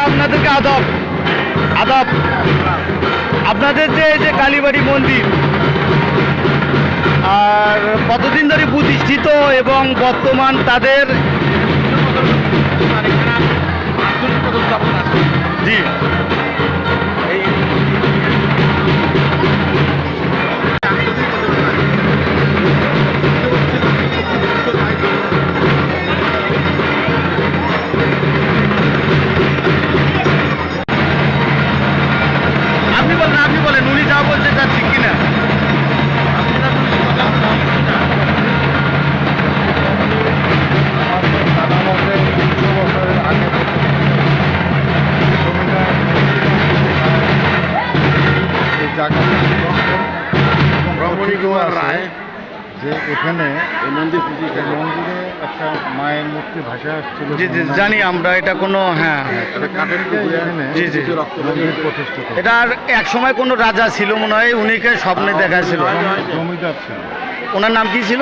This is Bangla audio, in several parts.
আপনাদেরকে আদব আদব। আপনাদের যে এই যে কালীবাড়ি মন্দির আর কতদিন ধরে প্রতিষ্ঠিত এবং বর্তমান তাদের জি আপনি বলেন উনি যা বলছে তা ঠিক কিনা? রমণী কুমার রায় যে এখানে এই মন্দির মন্দিরে একটা মায়ের মূর্তি ভাসা আসছিল। জি জি জানি আমরা, এটা কোনো হ্যাঁ জি জি মন্দির প্রতিষ্ঠিত এটা আর এক সময় কোনো রাজা ছিল মনে হয়, উনিকে স্বপ্নে দেখা ছিল। জমিদার ছিল। ওনার নাম কি ছিল?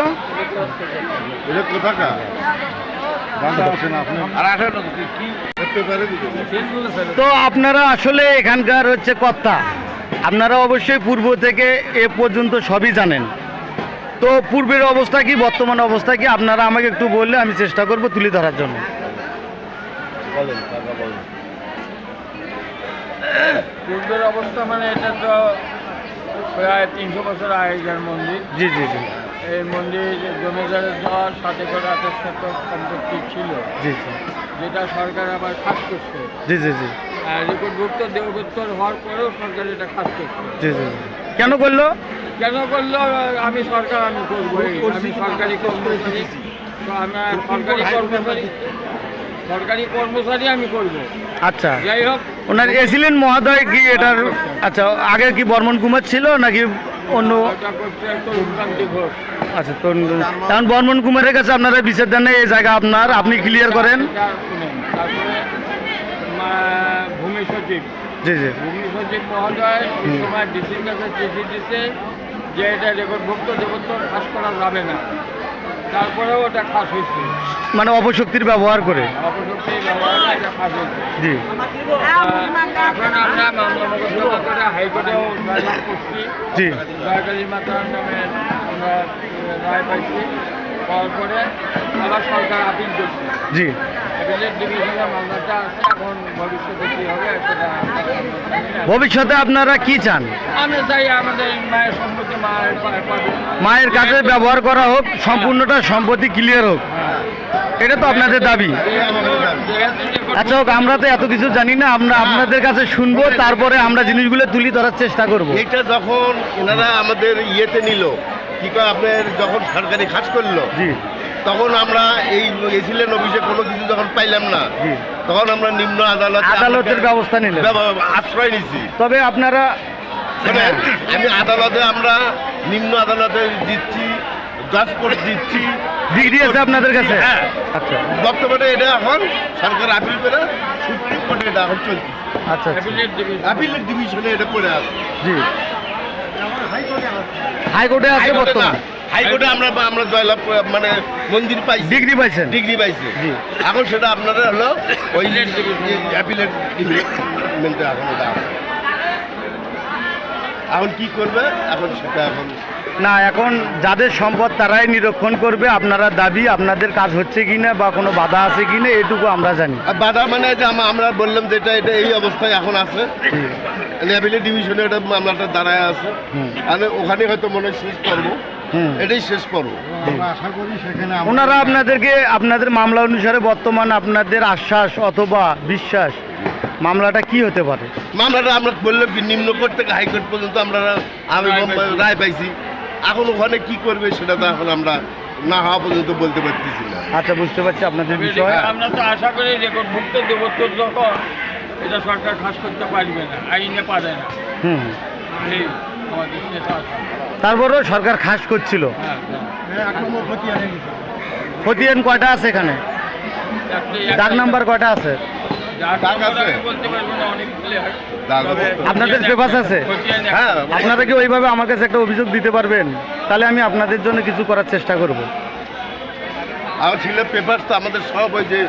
এটা কোথাকার জানতে পারছেন আপনি? তো আপনারা আসলে এখানকার হচ্ছে কর্তা, আপনারা অবশ্যই পূর্ব থেকে এ পর্যন্ত সবই জানেন। তো পূর্বের অবস্থা কি, বর্তমান অবস্থা কি, আপনারা আমাকে একটু বললে আমি চেষ্টা করব তুলে ধরার জন্য। পূর্বের অবস্থা মানে এটা তো প্রায় 300 বছর আগেকার মন্দির। জি জি জি এই মন্দির জমিদারের দেওয়ার সাথে করে 28 সম্পত্তি ছিল, জি জি যেটা সরকার আবার খাস করছে। জি জি জি আর রেকর্ডভুক্ত দেবগুপ্তর হওয়ার পরেও সরকার এটা খাস করছে। জি জি কেন করলো? কেন করলো? আমি সরকার আমি করবো, আমি সরকারি কর্মচারী, তো আমার সরকারি কর্মচারী আমি করবো। আচ্ছা, যাই হোক, ওনার এসিলেন মহোদয় কি এটার? আচ্ছা, আগে কি বর্মন কুমার ছিল নাকি অন্য? এটা করছে তরুণকান্তি ঘোষ। আচ্ছা, তো কারণ বর্মন কুমারের কাছে আপনারা বিচার দেন না, এই জায়গা আপনার, আপনি ক্লিয়ার করেন। এটা শুনেন। তারপরে ভূমি সচিব জি জি মহোদয় এই সময় ডিসির কাছে চিঠি দিতে যে এটা রেকর্ডভুক্ত দেবত্ব খাস করা যাবে না, তারপরেও ওটা খাস হয়েছে। মানে অপশক্তির ব্যবহার করে। অপশক্তি ব্যবহারে এটা খাস হয়েছে। জি এখন আমরা মামলা মোকদ্দমা করে হাইকোর্টেও জয়লাভ করছি। জি দয়াকালী মাতার নামে আমরা রায় পাইছি, পাওয়ার পরে আবার সরকার আপিল করছে। জি অ্যাপিলেট ডিভিশনে মামলাটা আছে, এখন ভবিষ্যতে কী হবে সেটা ভবিষ্যতে আপনারা কি চান? আমি চাই আমাদের মায়ের সম্পত্তি মায়ের পাবে। মায়ের কাছে ব্যবহার করা হোক, সম্পূর্ণটা সম্পত্তি ক্লিয়ার হোক, এটা তো আপনাদের দাবি। আচ্ছা হোক, আমরা তো এত কিছু জানি না, আমরা আপনাদের কাছে শুনবো, তারপরে আমরা জিনিসগুলো তুলি ধরার চেষ্টা করব। এটা যখন এনারা আমাদের ইয়েতে নিল, কি কয় আপনার যখন সরকারি খাস করলো, জি তখন আমরা এই এসিলেন অফিসে কোনো কিছু যখন পাইলাম না, জি তখন আমরা নিম্ন আদালতের ব্যবস্থা নিলেন। আশ্রয় নিছি। তবে আপনারা শোনেন, আমি আদালতে আমরা নিম্ন আদালতে দিচ্ছি, জজ কোর্ট দিচ্ছি, ডিগ্রি আছে আপনাদের কাছে? হ্যাঁ। আচ্ছা বর্তমানে এটা এখন সরকার আপিল করে সুপ্রিম কোর্টে এটা এখন চলছে। আচ্ছা আচ্ছা অ্যাপিলেট ডিভিশন আপিলের ডিভিশনে এটা পড়ে আছে। জি হাইকোর্টে আছে বর্তমান। হাইকোর্টে আমরা জয়লাভ মানে মন্দির পাইছি, ডিগ্রি পাইছেন? ডিগ্রি পাইছে। জি এখন সেটা আপনারা হলো ওই অ্যাপিলেট ডিভিশনমেন্টে এখন এটা আছে। এখন কি করবে এখন সেটা এখন না, এখন যাদের সম্পদ তারাই নিরীক্ষণ করবে। আপনারা দাবি, আপনাদের কাজ হচ্ছে কিনা বা কোনো বাধা আছে কিনা এটুকু আমরা জানি। আর বাধা মানে যে আমরা বললাম যে এটা এই অবস্থায় এখন আছে, অ্যাপিলেট ডিভিশনে এটা মামলাটা দাঁড়ায় আছে। আর ওখানে হয়তো মনে হয় শেষ করবো, এটাই শেষ করবো। আমরা আশা করি সেখানে ওনারা আপনাদেরকে আপনাদের মামলা অনুসারে বর্তমান আপনাদের আশ্বাস অথবা বিশ্বাস মামলাটা কি হতে পারে? মামলাটা আমরা বললাম কি নিম্ন কোর্ট থেকে হাইকোর্ট পর্যন্ত আমরা আমি রায় পাইছি। এখন ওখানে কি করবে সেটা তো এখন আমরা না হওয়া পর্যন্ত বলতে পারতেছি না। আচ্ছা, বুঝতে পারছি আপনাদের বিষয়। আমরা তো আশা করি রেকর্ডভুক্ত দেবত্ব যখন এটা সরকার খাস করতে পারবে না, আইনে পারে না। হুম এই আমাদের সেটা আশা। তারপরেও সরকার খাস করছিল। হ্যাঁ, খতিয়ান কয়টা আছে এখানে? ডাক নাম্বার কয়টা আছে? ডাক আছে? আমি বলতে পারবো না, অনেক ছেলে হয়। ডাক আছে। তবে আপনাদের পেপার আছে? খতিয়ান একটা। হ্যাঁ, আপনারা কি ওইভাবে আমার কাছে একটা অভিযোগ দিতে পারবেন? তাহলে আমি আপনাদের জন্য কিছু করার চেষ্টা করব। আমার ছিল পেপার তো আমাদের সব ওই যে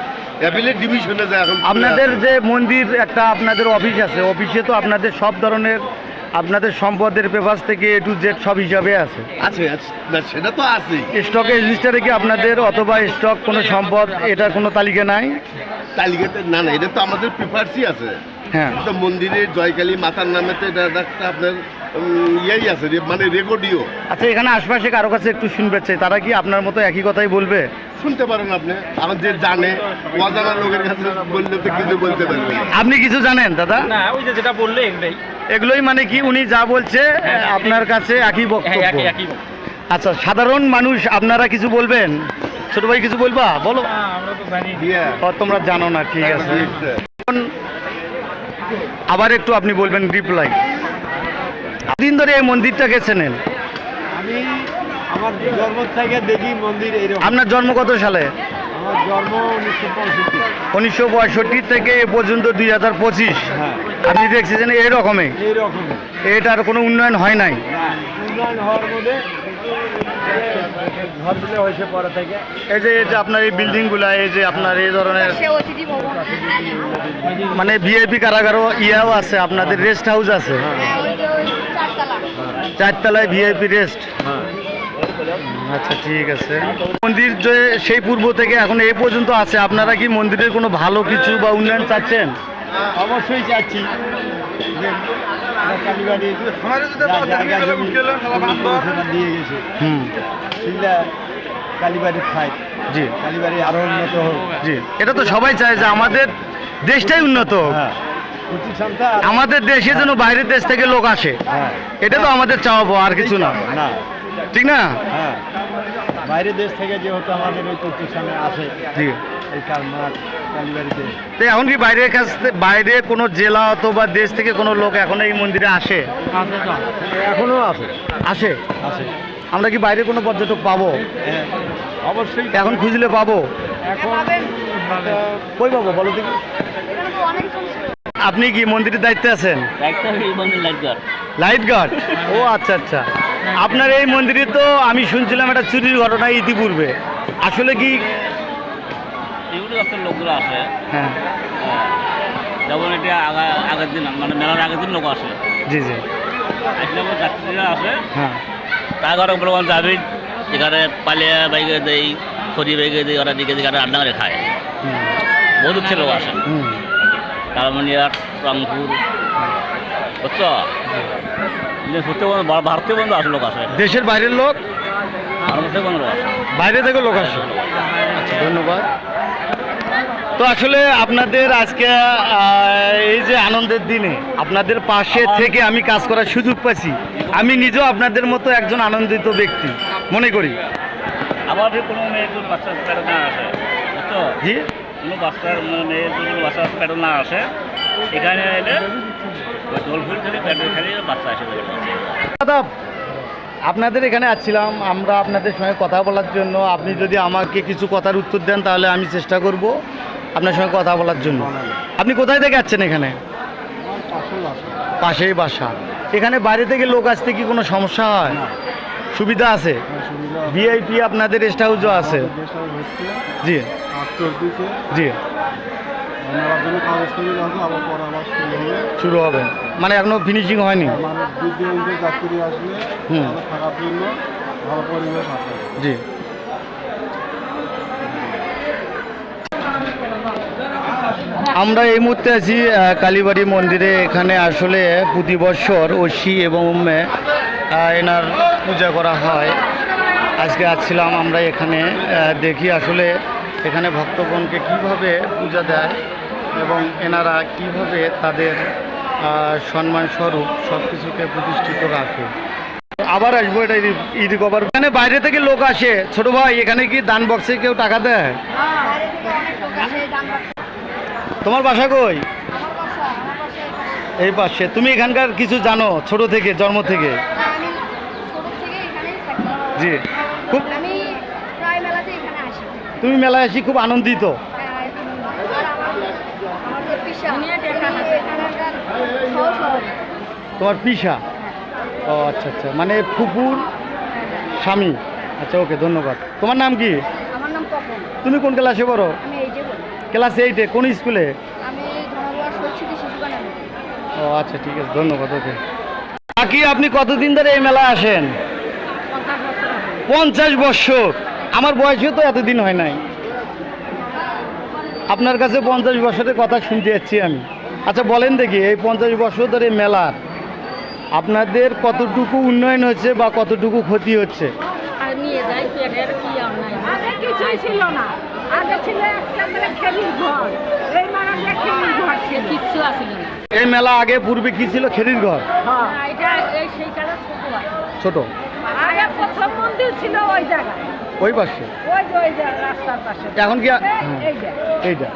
অ্যাপিলের ডিভিশনে যায় এখন। আপনাদের যে মন্দির একটা আপনাদের অফিস আছে, অফিসে তো আপনাদের সব ধরনের আপনাদের সম্পদের পেপার থেকে এ টু জেড সব হিসাবে আছে। আছে না, সেটা তো আছেই। স্টকে রেজিস্টারে কি আপনাদের অথবা স্টক কোনো সম্পদ এটার কোনো তালিকা নাই? তালিকাতে না, এটা তো আমাদের পেপারসই আছে। হ্যাঁ, তো মন্দিরে জয়কালী মাতার নামে তো এটা একটা আপনার ইয়েই আছে, মানে রেকর্ডিও। আচ্ছা, এখানে আশপাশে কারো কাছে একটু শুনবে চাই, তারা কি আপনার মতো একই কথাই বলবে? শুনতে পারেন আপনি, আমার যে জানে, অজানা লোকের কাছে বললে তো কিছু বলতে পারবে না। আপনি কিছু জানেন দাদা? না, ওই যে যেটা বললে এগুলোই। এগুলোই মানে কি উনি যা বলছে আপনার কাছে একই হ্যাঁ, বক্তব্য? একই বক্তব্য। আচ্ছা, সাধারণ মানুষ আপনারা কিছু বলবেন? ছোট ভাই কিছু বলবা, বলো। না, আমরা তো জানি। Yeah. ও, তোমরা জানো না, ঠিক আছে। এখন আবার একটু আপনি বলবেন রিপ্লাই। দিন ধরে এই মন্দিরটাকে চেনেন? আমি আমার জন্ম থেকে দেখি মন্দির এইরকম। আপনার জন্ম কত সালে? আমার জন্ম 1965। 1965 থেকে এ পর্যন্ত 2025। হ্যাঁ, আপনি দেখছেন এইরকমই, এইরকমই। এটার কোনো উন্নয়ন হয় নাই? না, উন্নয়ন হওয়ার মধ্যে ঘরগুলো হয়েছে পরে থেকে। এই যে আপনার এই বিল্ডিংগুলা, এই যে আপনার এই ধরনের মানে ভিআইপি কারাগারও ইয়াও আছে, আপনাদের রেস্ট হাউস আছে, চারতলায় ভিআইপি রেস্ট। আচ্ছা, ঠিক আছে। মন্দির যে সেই পূর্ব থেকে এখন এই পর্যন্ত আছে, আপনারা কি মন্দিরের কোনো ভালো কিছু বা উন্নয়ন চাচ্ছেন? অবশ্যই চাচ্ছি যে কালীবাড়ির জায়গা জমি পরিষেবা দিয়ে গেছে, হুম, সেগুলা কালীবাড়ির খায়, জি কালীবাড়ি আরো উন্নত হোক। জি, এটা তো সবাই চায় যে আমাদের দেশটাই উন্নত হোক। হ্যাঁ, প্রতিষ্ঠানটা আমাদের দেশে যেন বাইরের দেশ থেকে লোক আসে, হ্যাঁ, এটা তো আমাদের চাওয়া পাওয়া, আর কিছু না, না, ঠিক না? হ্যাঁ, বাইরের দেশ থেকে যেহেতু আমাদের ওই প্রতিষ্ঠানে আসে, জি। এই কালমার কালীবাড়িতে। তো এখন কি বাইরের বাইরে কোনো জেলা অথবা দেশ থেকে কোনো লোক এখন এই মন্দিরে আসে? এখনো আছে, আসে। আছে। আমরা কি বাইরে কোনো পর্যটক পাবো? হ্যাঁ, অবশ্যই এখন খুঁজলে পাবো? এখন কই পাবো বলো দেখি? আপনি কি মন্দিরের দায়িত্বে আছেন? Light guard. ও আচ্ছা আচ্ছা। আপনার এই মন্দিরে তো আমি শুনছিলাম একটা চুরির ঘটনা ইতিপূর্বে, আসলে কি? এগুলো একটা লোকগুলো আসে, হ্যাঁ, যেমন এটা আগের দিন মানে মেলার আগের দিন লোক আসে, জি জি, আসলে আমার যাত্রীরা আসে, হ্যাঁ, তারপরে বলবেন যাবি এখানে পালিয়ে বাইকে দেই, খড়ি বাইকে দেই, ওরা দিকে দিকে রান্না করে খায়। হুম, বহু দূর থেকে লোক আসে, হুম, কালমানিয়ার, রংপুর, বুঝছো? সত্যি ভারতীয় বন্ধু আসে, লোক আসে, দেশের বাইরের লোক, ভারত থেকে বন্ধু আসে, বাইরে থেকে লোক আসে। আচ্ছা, ধন্যবাদ। তো আসলে আপনাদের আজকে এই যে আনন্দের দিনে আপনাদের পাশে থেকে আমি কাজ করার সুযোগ পাচ্ছি, আমি নিজেও আপনাদের মতো একজন আনন্দিত ব্যক্তি মনে করি। আমাদের কোনো মেয়ের কোনো বাচ্চা প্যাডেল না আসে, বুঝছো? জি, কোনো বাচ্চার মেয়ের কোনো বাচ্চা প্যাডেল না আসে, এখানে এলে ওই দোল ফুল খেলে প্যাডেল খেলে বাচ্চা আসে। দাদা, আপনাদের এখানে আসছিলাম আমরা আপনাদের সঙ্গে কথা বলার জন্য। আপনি যদি আমাকে কিছু কথার উত্তর দেন তাহলে আমি চেষ্টা করব আপনার সঙ্গে কথা বলার জন্য। আপনি কোথায় থেকে আসছেন? এখানে পাশেই বাসা। এখানে বাইরে থেকে লোক আসতে কি কোনো সমস্যা হয়? সুবিধা আছে? ভিআইপি আপনাদের রেস্ট হাউসও আছে? জি জি, শুরু হবে মানে এখনো ফিনিশিং হয়নি? হুম, জি। আমরা এই মুহূর্তে আছি কালীবাড়ি মন্দিরে। এখানে আসলে প্রতি বছর ঐশী এবং এনার পূজা করা হয়। আজকে আসছিলাম আমরা এখানে, দেখি আসলে এখানে ভক্তগণকে কিভাবে পূজা দেয় এবং এনারা কিভাবে তাদের সম্মান স্বরূপ সব কিছুকে প্রতিষ্ঠিত রাখে। আবার আসবো, এটা ঈদ কভার। এখানে বাইরে থেকে লোক আসে। ছোট ভাই, এখানে কি দান বক্সে কেউ টাকা দেয়? তোমার বাসা কই? এই পাশে। তুমি এখানকার কিছু জানো ছোট থেকে, জন্ম থেকে? জি, খুব তুমি মেলায় আসি খুব আনন্দিত? তোমার পিসা? ও আচ্ছা আচ্ছা, মানে ফুপুর স্বামী। আচ্ছা, ওকে, ধন্যবাদ। তোমার নাম কি? আমার নাম তপন। তুমি কোন ক্লাসে পড়ো? আমি এই যে বলি। ক্লাস 8-এ কোন স্কুলে? আমি ধর্মবাস সরস্বতী শিশু কল্যাণ। ও আচ্ছা, ঠিক আছে, ধন্যবাদ। ওকে কাকি, আপনি কতদিন ধরে এই মেলায় আসেন? 50 বছর। আমার বয়সে তো এতদিন হয় নাই। আপনার কাছে 50 বছরের কথা শুনতে যাচ্ছি আমি। আচ্ছা বলেন দেখি, এই 50 বছর ধরে মেলার আপনাদের কতটুকু উন্নয়ন হচ্ছে বা কতটুকু ক্ষতি হচ্ছে? আর নিয়ে যাই পেটের কি নাই। আগে কিছুই ছিল না, আগে ছিল একটা মানে খেলির ঘর, এই মানে খেলির ঘর ছিল, কিচ্ছু আসিল না। এই মেলা আগে পূর্বে কি ছিল? খেরির ঘর, এটা এই সেই কালে ছোট আছে। ছোট। আগে প্রথম মন্দির ছিল ওই জায়গায়, ওই পাশে। ওই যে রাস্তার পাশে। এখন কি এইটা এইটা?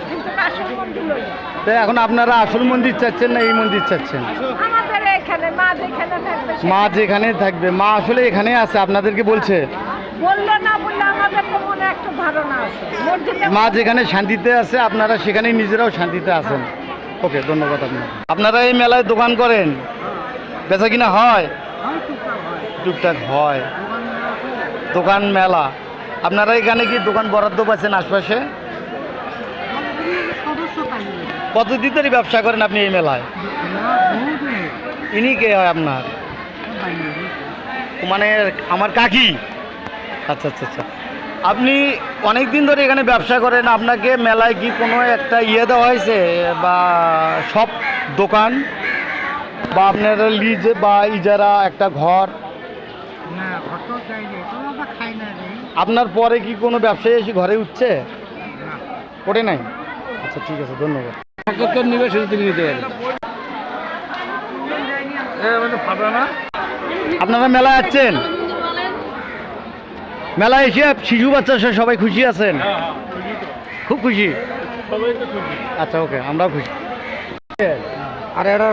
কিন্তু আসল মন্দির ওই। তো এখন আপনারা আসল মন্দির চাচ্ছেন না এই মন্দির চাচ্ছেন? আমাদের এখানে মা যেখানে থাকবে মা যেখানে থাকবে, মা আসলে এখানে আছে আপনাদেরকে বলছে? বললে না বললে আমাদের তো মনে একটা ধারণা আছে মসজিদে মা যেখানে শান্তিতে আছে আপনারা সেখানে নিজেরাও শান্তিতে আছেন। ওকে, ধন্যবাদ। আপনারা এই মেলায় দোকান করেন, বেচা কিনা হয়? টুকটাক হয়। দোকান মেলা, আপনারা এখানে কি দোকান বরাদ্দ পাচ্ছেন আশপাশে? কতদিন ধরে ব্যবসা করেন আপনি এই মেলায়? ইনি কে হয় আপনার? মানে আমার কাকি। আচ্ছা আচ্ছা আচ্ছা, আপনি অনেক দিন ধরে এখানে ব্যবসা করেন, আপনাকে মেলায় কি কোনো একটা দেওয়া হয়েছে বা সব দোকান বা আপনার লিজ বা ইজারা একটা ঘর? আপনার পরে কি কোনো ব্যবসায়ী এসে ঘরে উঠছে? ওঠে নাই? আচ্ছা, ঠিক আছে, ধন্যবাদ। আপনারা মেলায় আসছেন, মেলায় এসে শিশু বাচ্চা সহ সবাই খুশি আছেন? খুব খুশি। আচ্ছা, ওকে, আমরাও খুশি। আর এটা